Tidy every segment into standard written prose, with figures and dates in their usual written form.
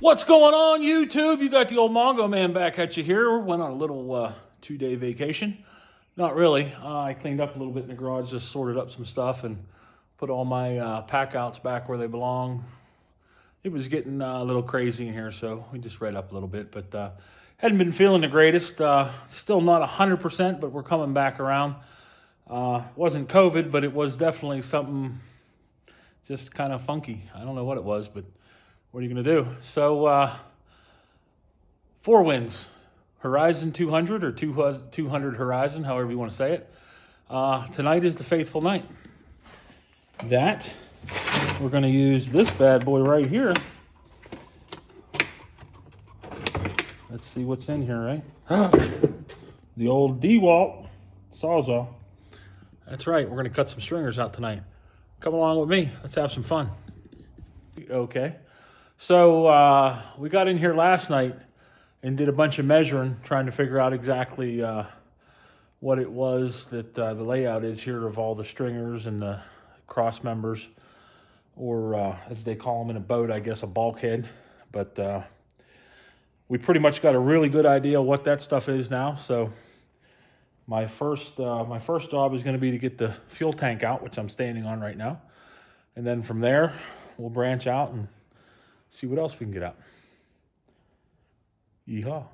What's going on, YouTube? You got the old Mongo man back at you here. Went on a little 2-day vacation. Not really. I cleaned up a little bit in the garage, just sorted up some stuff and put all my pack outs back where they belong. It was getting a little crazy in here, so we just read up a little bit, but hadn't been feeling the greatest. Still not 100%, but we're coming back around. Wasn't COVID, but it was definitely something just kind of funky. I don't know what it was, but what are you going to do? So, 4 wins. Horizon 200 or 200 Horizon, however you want to say it. Tonight is the faithful night. That, we're going to use this bad boy right here. Let's see what's in here, right? The old DeWalt Sawzall. That's right, we're going to cut some stringers out tonight. Come along with me. Let's have some fun. Okay. So we got in here last night and did a bunch of measuring, trying to figure out exactly what it was that the layout is here of all the stringers and the cross members, or as they call them in a boat, I guess a bulkhead. But we pretty much got a really good idea what that stuff is now. So my first job is going to be to get the fuel tank out, which I'm standing on right now. And then from there, we'll branch out and see what else we can get out. Yeehaw.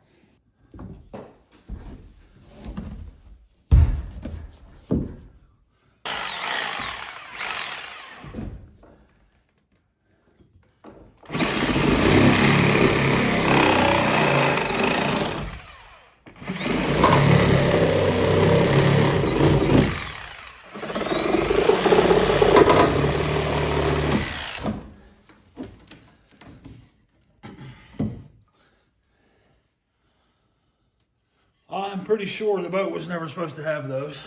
I'm pretty sure the boat was never supposed to have those.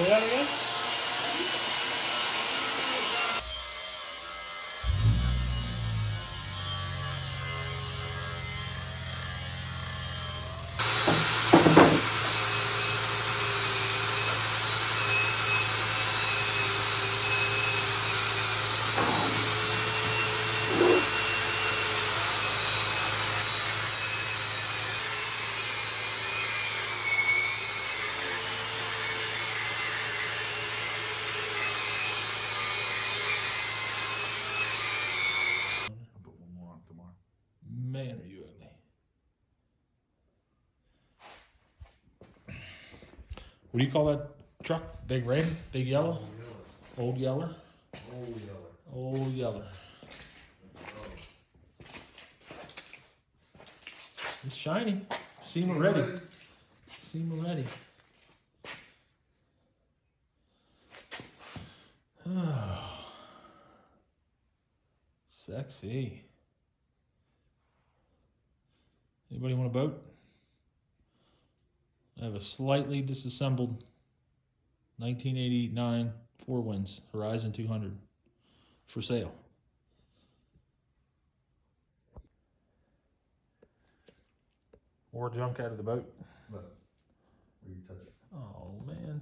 Say that again? I'll put one more on tomorrow. Man, are you ugly. What do you call that truck? Big red? Big yellow? Old yeller? Old yeller. Old yeller. It's shiny. Seam already. Seam already. Sexy. Anybody want a boat? I have a slightly disassembled 1989 Four Winds Horizon 200 for sale. More junk out of the boat. Look, where you touch it. Oh man.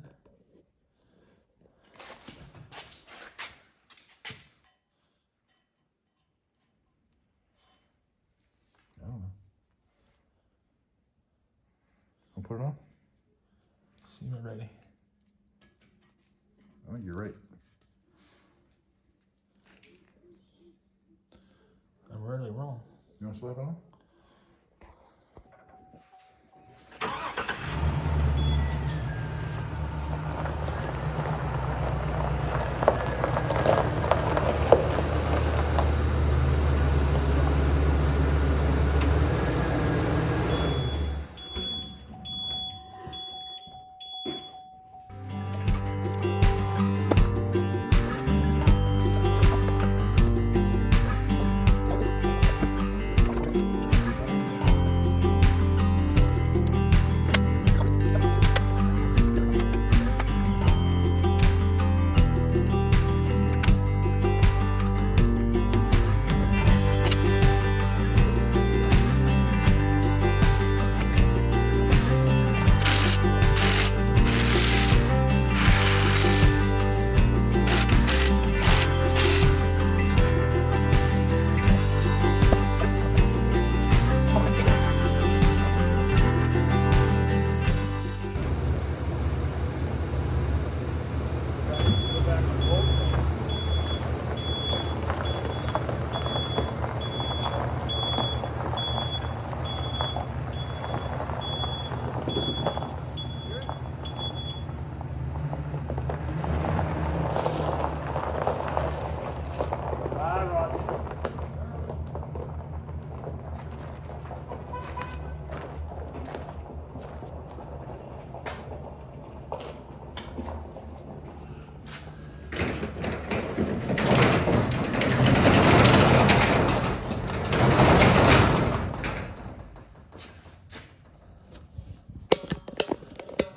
I don't know. I'll put it on. Seam it ready. Oh, you're right. I'm rarely wrong. You want to slap it on?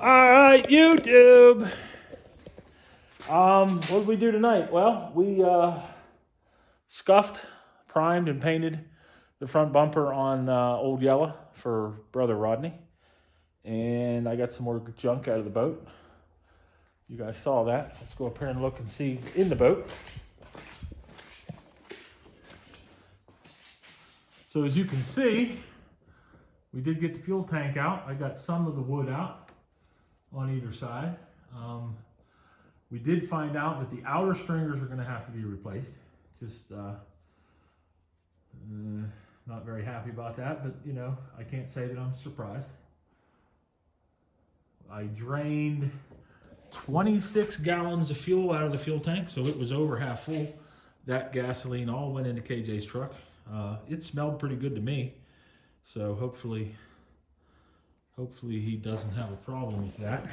All right, YouTube. What did we do tonight? Well, we scuffed, primed, and painted the front bumper on Old Yella for Brother Rodney. And I got some more junk out of the boat. You guys saw that. Let's go up here and look and see in the boat. So as you can see, we did get the fuel tank out. I got some of the wood out on either side. We did find out that the outer stringers are going to have to be replaced. Just not very happy about that, but you know, I can't say that I'm surprised. I drained 26 gallons of fuel out of the fuel tank, so it was over half full. That gasoline all went into KJ's truck. It smelled pretty good to me, so hopefully he doesn't have a problem with that.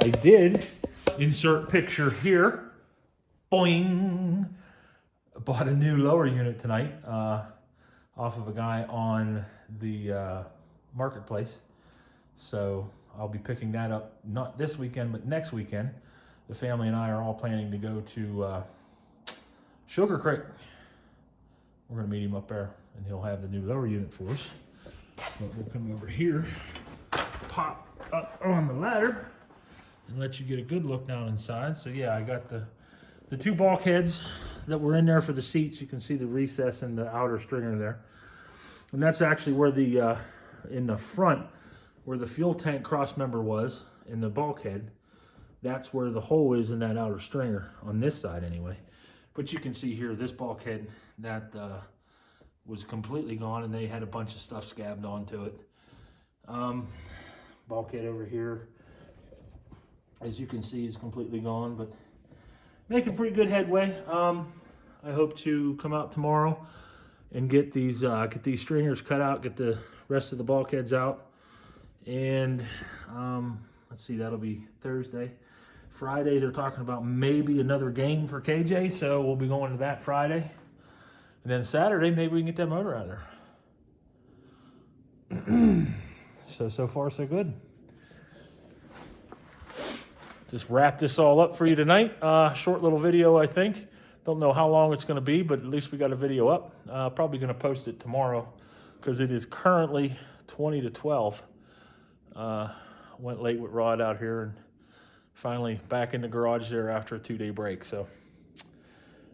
I did insert picture here. Boing! I bought a new lower unit tonight off of a guy on the marketplace. So I'll be picking that up not this weekend, but next weekend. The family and I are all planning to go to Sugar Creek. We're gonna meet him up there, and he'll have the new lower unit for us. But we'll come over here, pop up on the ladder, and let you get a good look down inside. So yeah, I got the two bulkheads that were in there for the seats. You can see the recess in the outer stringer there. And that's actually where the, in the front, where the fuel tank cross member was, in the bulkhead, that's where the hole is in that outer stringer, on this side anyway. But you can see here, this bulkhead, that was completely gone, and they had a bunch of stuff scabbed onto it. Bulkhead over here, as you can see, is completely gone, but making pretty good headway. I hope to come out tomorrow and get these stringers cut out, get the rest of the bulkheads out. And let's see, that'll be Thursday. Friday, they're talking about maybe another game for KJ, so we'll be going to that Friday. And then Saturday, maybe we can get that motor out of there. So far, so good. Just wrap this all up for you tonight. Short little video, I think. Don't know how long it's going to be, but at least we got a video up. Probably going to post it tomorrow because it is currently 20 to 12. Went late with Rod out here and finally back in the garage there after a 2-day break. So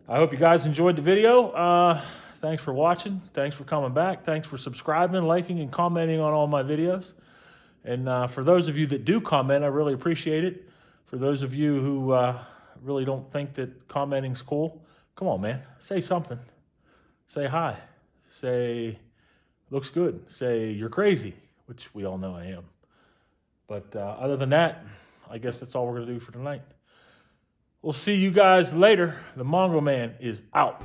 I hope you guys enjoyed the video. Thanks for watching. Thanks for coming back. Thanks for subscribing, liking, and commenting on all my videos. And for those of you that do comment, I really appreciate it. For those of you who really don't think that commenting's cool, come on, man. Say something. Say hi. Say, looks good. Say, you're crazy, which we all know I am. But other than that, I guess that's all we're going to do for tonight. We'll see you guys later. The Mongo Man is out.